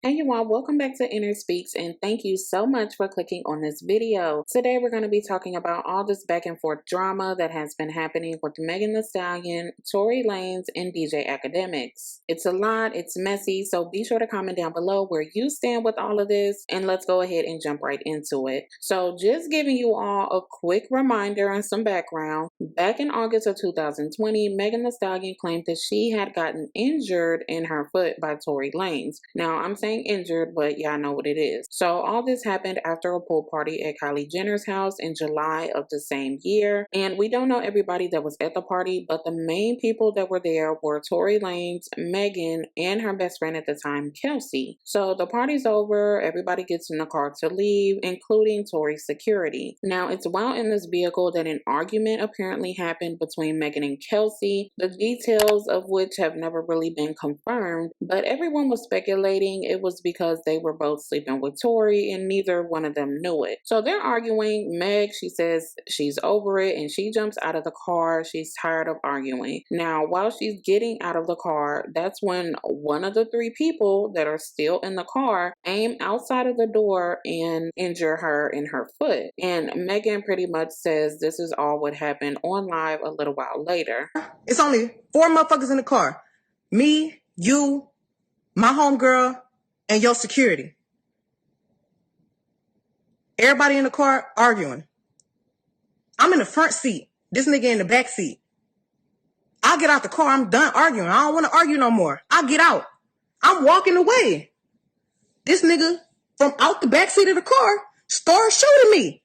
Hey you all, welcome back to Inner Speaks and thank you so much for clicking on this video. Today we're going to be talking about all this back and forth drama that has been happening with Megan Thee Stallion, Tory Lanez, and DJ Akademiks. It's a lot, it's messy, so be sure to comment down below where you stand with all of this and let's go ahead and jump right into it. So just giving you all a quick reminder and some background. Back in August of 2020, Megan Thee Stallion claimed that she had gotten injured in her foot by Tory Lanez. Now I'm saying injured, but y'all know what it is. So all this happened after a pool party at Kylie Jenner's house in July of the same year. And we don't know everybody that was at the party, but the main people that were there were Tory Lanez, Megan, and her best friend at the time, Kelsey. So the party's over, everybody gets in the car to leave, including Tory's security. Now it's while in this vehicle that an argument apparently happened between Megan and Kelsey, the details of which have never really been confirmed, but everyone was speculating it was because they were both sleeping with Tory and neither one of them knew it. So they're arguing. Meg, she says she's over it and she jumps out of the car. She's tired of arguing. Now, while she's getting out of the car, that's when one of the three people that are still in the car aim outside of the door and injure her in her foot. And Megan pretty much says this is all what happened on live a little while later. It's only 4 motherfuckers in the car. Me, you, my homegirl, and your security. Everybody in the car arguing. I'm in the front seat. This nigga in the back seat. I get out the car. I'm done arguing. I don't want to argue no more. I get out. I'm walking away. This nigga from out the back seat of the car started shooting me.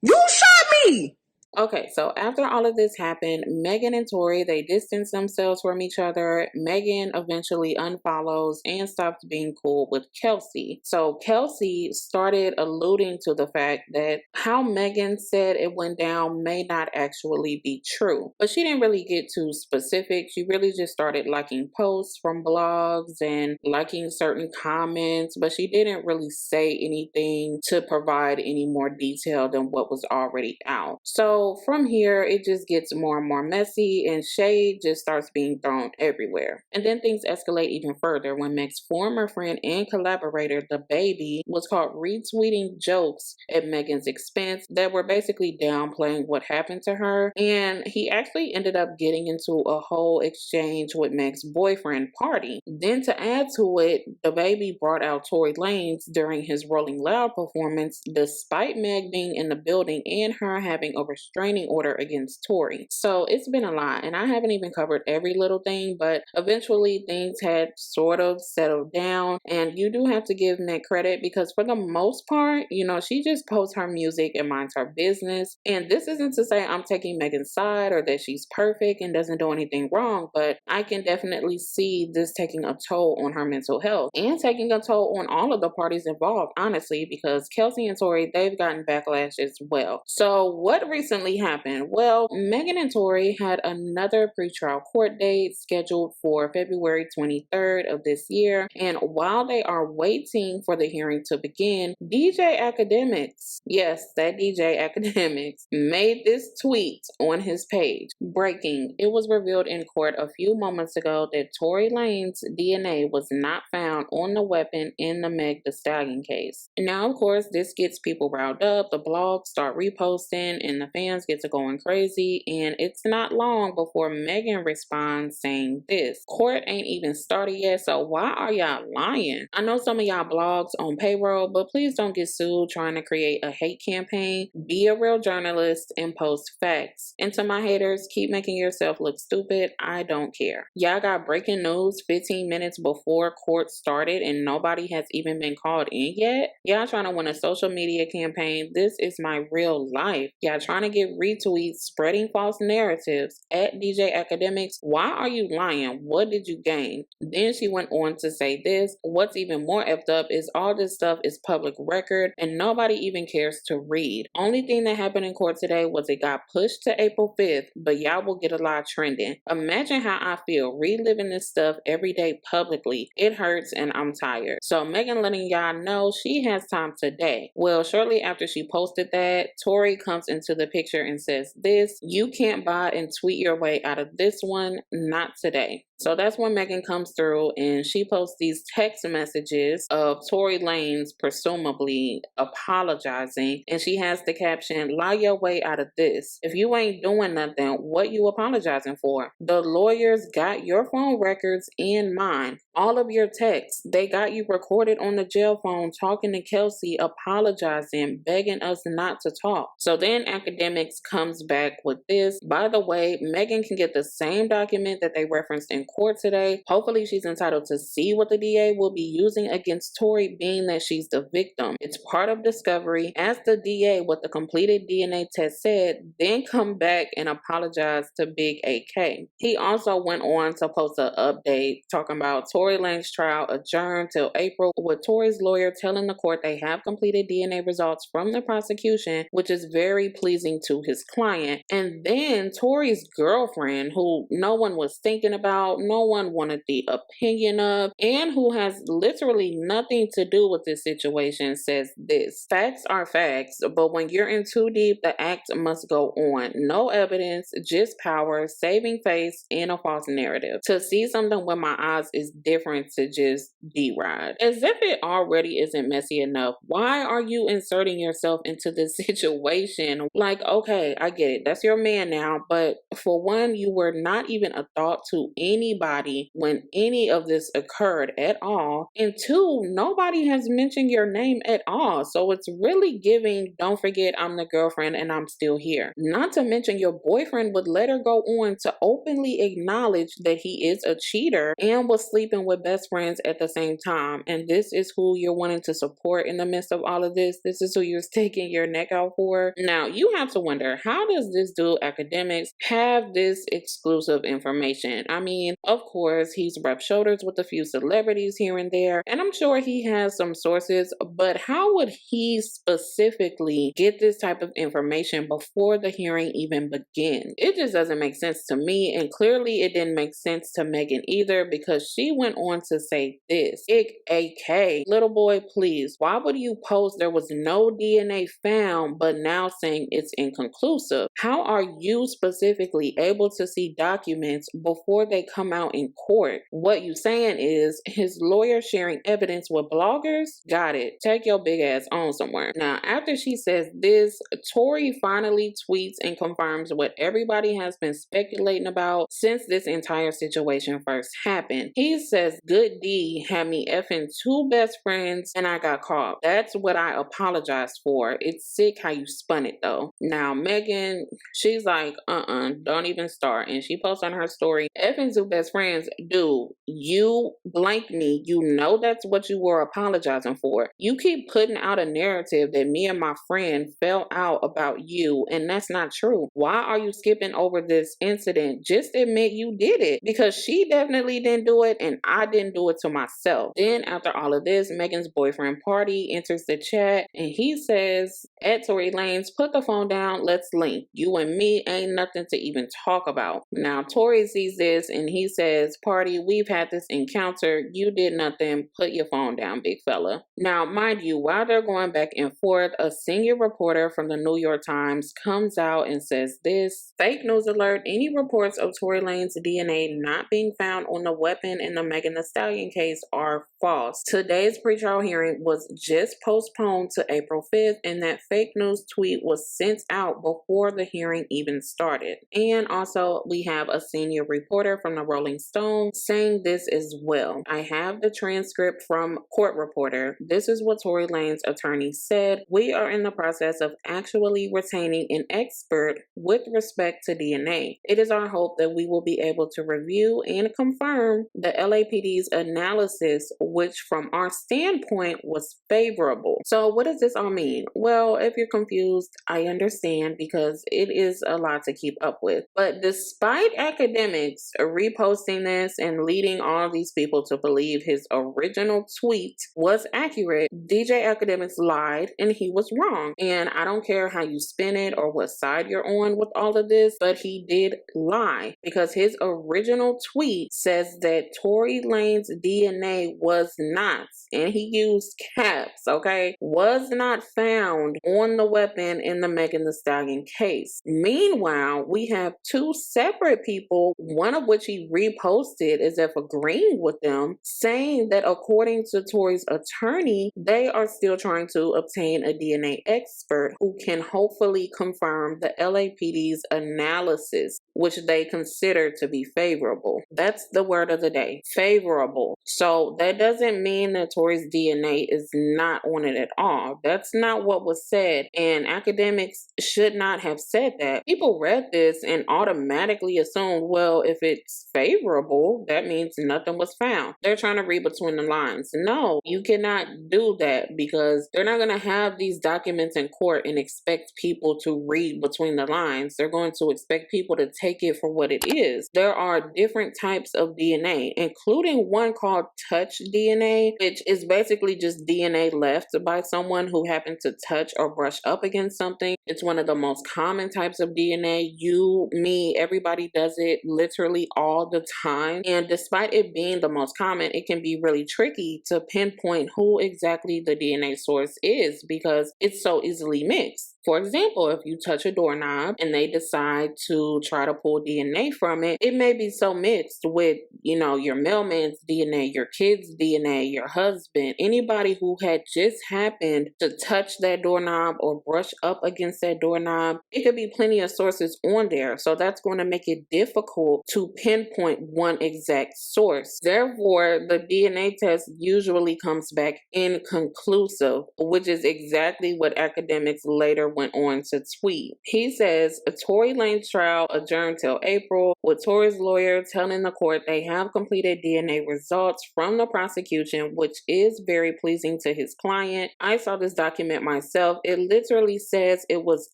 You shot me. Okay, so after all of this happened, Megan and Tory, they distanced themselves from each other. Megan eventually unfollows and stopped being cool with Kelsey. So Kelsey started alluding to the fact that how Megan said it went down may not actually be true. But she didn't really get too specific. She really just started liking posts from blogs and liking certain comments, but she didn't really say anything to provide any more detail than what was already out. So from here, it just gets more and more messy and shade just starts being thrown everywhere. And then things escalate even further when Meg's former friend and collaborator, the baby, was caught retweeting jokes at Megan's expense that were basically downplaying what happened to her. And he actually ended up getting into a whole exchange with Meg's boyfriend, Party. Then to add to it, the baby brought out Tory Lanez during his Rolling Loud performance, despite Meg being in the building and her having a restraining order against Tory. So it's been a lot, and I haven't even covered every little thing, but eventually things had sort of settled down. And you do have to give Meg credit because for the most part, you know, she just posts her music and minds her business. And this isn't to say I'm taking Megan's side or that she's perfect and doesn't do anything wrong, but I can definitely see this taking a toll on her mental health and taking a toll on all of the parties involved, honestly, because Kelsey and Tory, they've gotten backlash as well. So what recently happened? Well, Megan and Tory had another pretrial court date scheduled for February 23rd of this year. And while they are waiting for the hearing to begin, DJ Akademiks, yes, that DJ Akademiks, made this tweet on his page. Breaking: it was revealed in court a few moments ago that Tory Lanez's DNA was not found on the weapon in the Meg Thee Stallion case. Now, of course, this gets people riled up. The blogs start reposting and the fans get to going crazy, and it's not long before Megan responds saying this: court ain't even started yet, so why are y'all lying? I know some of y'all blogs on payroll, but please don't get sued trying to create a hate campaign. Be a real journalist and post facts. And to my haters, keep making yourself look stupid. I don't care. Y'all got breaking news 15 minutes before court started and nobody has even been called in yet? Y'all trying to win a social media campaign. This is my real life. Y'all trying to get retweets, spreading false narratives at DJ Akademiks. Why are you lying? What did you gain? Then she went on to say this: what's even more effed up is all this stuff is public record and nobody even cares to read. Only thing that happened in court today was it got pushed to April 5th, but y'all will get a lot trending. Imagine how I feel reliving this stuff every day publicly. It hurts and I'm tired. So Megan letting y'all know she has time today. Well, shortly after she posted that, Tory comes into the picture and says this: you can't buy and tweet your way out of this one, not today. So that's when Megan comes through and she posts these text messages of Tory Lanez presumably apologizing, and she has the caption, "Lie your way out of this. If you ain't doing nothing, what you apologizing for? The lawyers got your phone records and mine. All of your texts, they got you recorded on the jail phone talking to Kelsey, apologizing, begging us not to talk." So then Akademiks comes back with this. By the way, Megan can get the same document that they referenced in court today. Hopefully she's entitled to see what the DA will be using against Tory, being that she's the victim. It's part of discovery. Ask the DA what the completed DNA test said, then come back and apologize to Big AK. He also went on to post an update talking about Tory Lanez trial adjourned till April, with Tory's lawyer telling the court they have completed DNA results from the prosecution, which is very pleasing to his client. And then Tory's girlfriend, who no one was thinking about, no one wanted the opinion of, and who has literally nothing to do with this situation, says this: "Facts are facts, but when you're in too deep, the act must go on. No evidence, just power, saving face, and a false narrative. To see something with my eyes is different to just deride." As if it already isn't messy enough, why are you inserting yourself into this situation? Like, okay, I get it. That's your man now, but for one, you were not even a thought to anybody when any of this occurred at all. And two, nobody has mentioned your name at all. So it's really giving, don't forget I'm the girlfriend and I'm still here. Not to mention your boyfriend would let her go on to openly acknowledge that he is a cheater and was sleeping with best friends at the same time. And this is who you're wanting to support in the midst of all of this. This is who you're sticking your neck out for. Now you have to wonder, how does this dude Akademiks have this exclusive information? I mean, of course, he's rubbed shoulders with a few celebrities here and there, and I'm sure he has some sources, but how would he specifically get this type of information before the hearing even begins? It just doesn't make sense to me, and clearly it didn't make sense to Megan either, because she went on to say this: AK, little boy, please, why would you post there was no DNA found, but now saying it's inconclusive? How are you specifically able to see documents before they come out in court? What you saying is his lawyer sharing evidence with bloggers? Got it. Take your big ass on somewhere. Now, after she says this, Tory finally tweets and confirms what everybody has been speculating about since this entire situation first happened. He says, "Good D had me effing two best friends and I got caught. That's what I apologized for. It's sick how you spun it though." Now, Megan, she's like, don't even start. And she posts on her story, "Effing two best friends, dude, you blanked me. You know that's what you were apologizing for. You keep putting out a narrative that me and my friend fell out about you, and that's not true. Why are you skipping over this incident? Just admit you did it, because she definitely didn't do it and I didn't do it to myself." Then after all of this, Megan's boyfriend Party enters the chat and he says, "At Tory Lanez, put the phone down, let's link. You and me ain't nothing to even talk about." Now Tory sees this and he says, "Party, we've had this encounter. You did nothing. Put your phone down, big fella." Now, mind you, while they're going back and forth, a senior reporter from the New York Times comes out and says this: "Fake news alert. Any reports of Tory Lanez DNA not being found on the weapon in the Meg Thee Stallion case are false. Today's pretrial hearing was just postponed to April 5th, and that fake news tweet was sent out before the hearing even started." And also, we have a senior reporter from the Rolling Stone saying this as well. "I have the transcript from court reporter. This is what Tory Lanez attorney said. We are in the process of actually retaining an expert with respect to DNA. It is our hope that we will be able to review and confirm the LAPD's analysis, which from our standpoint was favorable." So what does this all mean? Well, if you're confused, I understand, because it is a lot to keep up with. But despite Akademiks reposting this and leading all these people to believe his original tweet was accurate, DJ Akademiks lied and he was wrong. And I don't care how you spin it or what side you're on with all of this, but he did lie, because his original tweet says that Tory Lanez DNA was not, and he used caps, okay, was not found on the weapon in the Meg Thee Stallion case. Meanwhile, we have two separate people, one of which he actually reposted as if agreeing with them, saying that according to Tory's attorney, they are still trying to obtain a DNA expert who can hopefully confirm the LAPD's analysis, which they consider to be favorable. That's the word of the day, favorable. So that doesn't mean that Tory's DNA is not on it at all. That's not what was said, and Akademiks should not have said that. People read this and automatically assumed, well, if it's favorable, that means nothing was found. They're trying to read between the lines. No, you cannot do that, because they're not going to have these documents in court and expect people to read between the lines. They're going to expect people to take it for what it is. There are different types of DNA, including one called touch DNA, which is basically just DNA left by someone who happened to touch or brush up against something. It's one of the most common types of DNA. You, me, everybody does it literally all the time. And despite it being the most common, it can be really tricky to pinpoint who exactly the DNA source is, because it's so easily mixed. For example, if you touch a doorknob and they decide to try to pull DNA from it, it may be so mixed with, your mailman's DNA, your kid's DNA, your husband, anybody who had just happened to touch that doorknob or brush up against that doorknob. It could be plenty of sources on there. So that's going to make it difficult to pinpoint one exact source. Therefore, the DNA test usually comes back inconclusive, which is exactly what Akademiks later went on to tweet. He says, Tory Lanez trial adjourned till April, with Tory's lawyer telling the court they have completed DNA results from the prosecution, which is very pleasing to his client. I saw this document myself. It literally says it was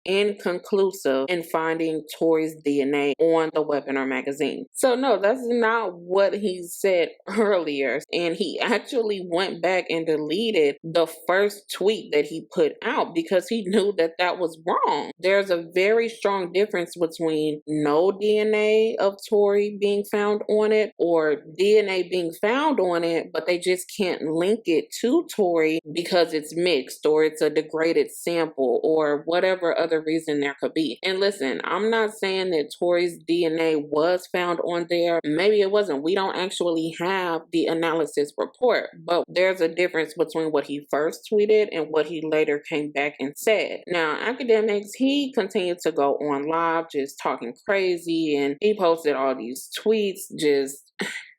inconclusive in finding Tory's DNA on the Weapon or magazine. So no, that's not what he said earlier. And he actually went back and deleted the first tweet that he put out because he knew that that was wrong. There's a very strong difference between no DNA of Tory being found on it, or DNA being found on it, but they just can't link it to Tory because it's mixed or it's a degraded sample or whatever other reason there could be. And listen, I'm not saying that Tory's DNA was found on there. Maybe it wasn't. We don't actually have the analysis report, but there's a difference between what he first tweeted and what he later came back and said. Now, Akademiks, he continued to go on live just talking crazy, and he posted all these tweets just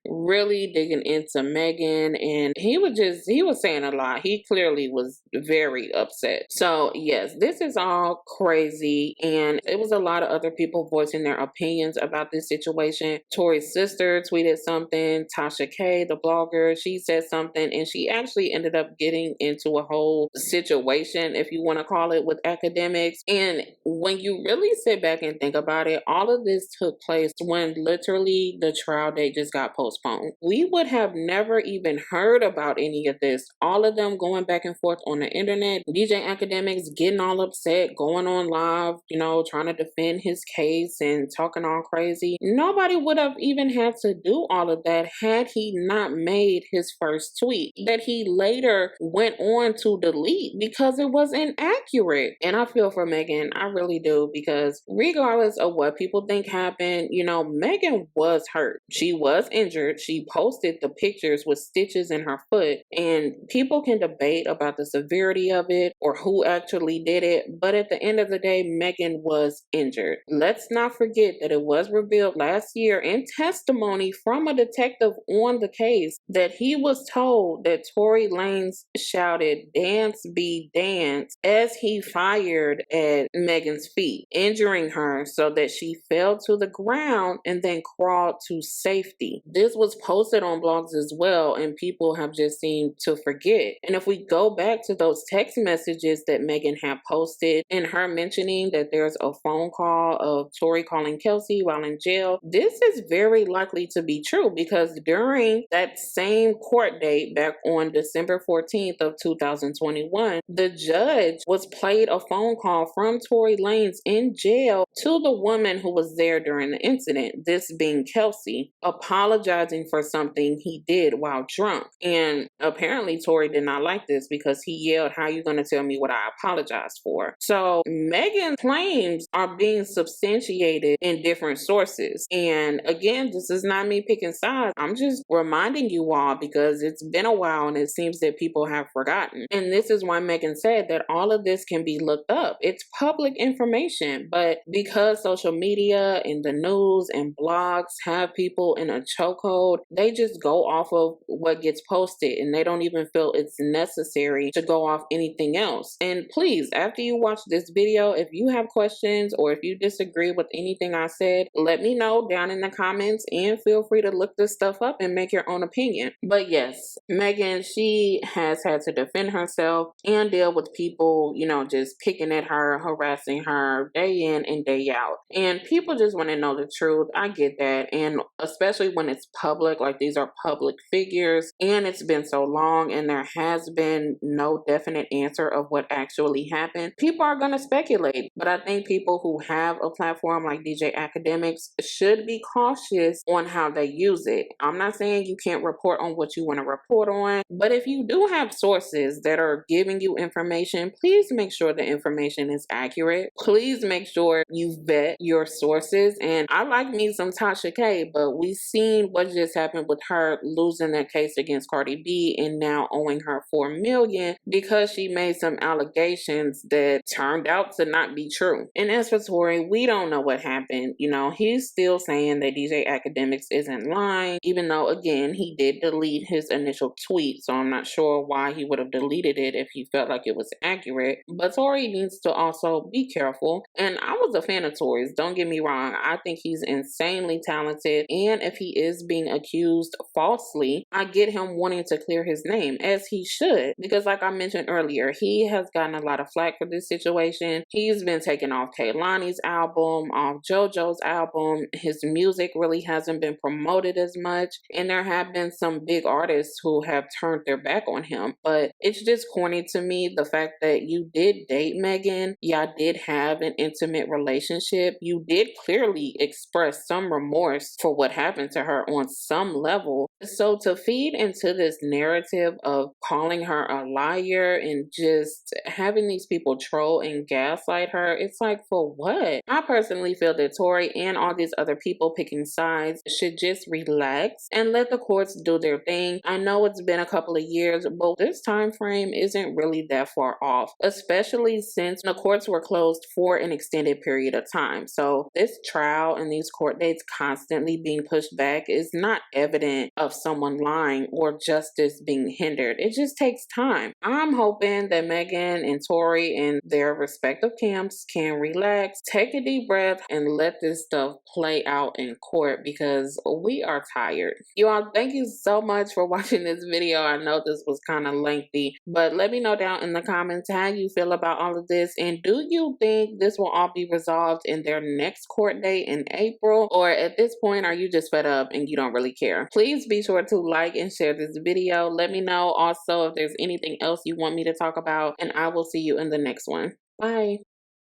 really digging into Megan, and he was saying a lot. He clearly was very upset. So yes, this is all crazy, and it was a lot of other people voicing their opinions about this situation. Tory's sister tweeted something, Tasha K, the blogger, she said something, and she actually ended up getting into a whole situation, if you want to call it, with Akademiks. And when you really sit back and think about it, all of this took place when literally the trial date just got postponed. We would have never even heard about any of this. All of them going back and forth on the internet, DJ Akademiks getting all upset, going on live, trying to defend his case and talking all crazy. Nobody would have even had to do all of that had he not made his first tweet that he later went on to delete because it was inaccurate. And I feel for Megan, I really do, because regardless of what people think happened, Megan was hurt. She was injured. She posted the pictures with stitches in her foot, and people can debate about the severity of it or who actually did it, but at the end of the day, Megan was injured. Let's not forget that it was revealed last year in testimony from a detective on the case that he was told that Tory Lanez shouted "Dance Be Dance" as he fired at Megan's feet, injuring her so that she fell to the ground and then crawled to safety. This was posted on blogs as well, and people have just seemed to forget. And if we go back to those text messages that Megan had posted and her mentioning that there's a phone call of Tory calling Kelsey while in jail, this is very likely to be true, because during that same court date back on December 14th of 2021, the judge was played a phone call from Tory Lanez in jail to the woman who was there during the incident, this being Kelsey, apologizing apologizing for something he did while drunk. And apparently Tory did not like this because he yelled, "How you gonna tell me what I apologize for?" So Megan's claims are being substantiated in different sources. And again, this is not me picking sides. I'm just reminding you all because it's been a while and it seems that people have forgotten. And this is why Megan said that all of this can be looked up. It's public information, but because social media and the news and blogs have people in a chokehold, they just go off of what gets posted and they don't even feel it's necessary to go off anything else. And please, after you watch this video, if you have questions or if you disagree with anything I said, let me know down in the comments and feel free to look this stuff up and make your own opinion. But yes, Megan, she has had to defend herself and deal with people, just picking at her, harassing her day in and day out. And people just want to know the truth. I get that. And especially when it's public, like these are public figures and it's been so long and there has been no definite answer of what actually happened, people are going to speculate. But I think people who have a platform like DJ Akademiks should be cautious on how they use it. I'm not saying you can't report on what you want to report on, but if you do have sources that are giving you information, please make sure the information is accurate. Please make sure you vet your sources. And I like me some Tasha K, but we've seen what just happened with her losing that case against Cardi B and now owing her $4 million because she made some allegations that turned out to not be true. And as for Tory, we don't know what happened. He's still saying that DJ Akademiks isn't lying, even though, again, he did delete his initial tweet. So I'm not sure why he would have deleted it if he felt like it was accurate. But Tory needs to also be careful. And I was a fan of Tory's, don't get me wrong. I think he's insanely talented. And if he is being accused falsely, I get him wanting to clear his name, as he should. Because like I mentioned earlier, he has gotten a lot of flack for this situation. He's been taken off Kehlani's album, off JoJo's album. His music really hasn't been promoted as much. And there have been some big artists who have turned their back on him. But it's just corny to me, the fact that you did date Megan. Y'all did have an intimate relationship. You did clearly express some remorse for what happened to her on some level. So to feed into this narrative of calling her a liar and just having these people troll and gaslight her, it's like, for what? I personally feel that Tory and all these other people picking sides should just relax and let the courts do their thing. I know it's been a couple of years, but this time frame isn't really that far off, especially since the courts were closed for an extended period of time. So this trial and these court dates constantly being pushed back is not evident of someone lying or justice being hindered. It just takes time. I'm hoping that Megan and Tory and their respective camps can relax, take a deep breath, and let this stuff play out in court because we are tired. You all, thank you so much for watching this video. I know this was kind of lengthy, but let me know down in the comments how you feel about all of this, and do you think this will all be resolved in their next court date in April, or at this point are you just fed up and you don't really care? Please be sure to like and share this video. Let me know also if there's anything else you want me to talk about, and I will see you in the next one. Bye.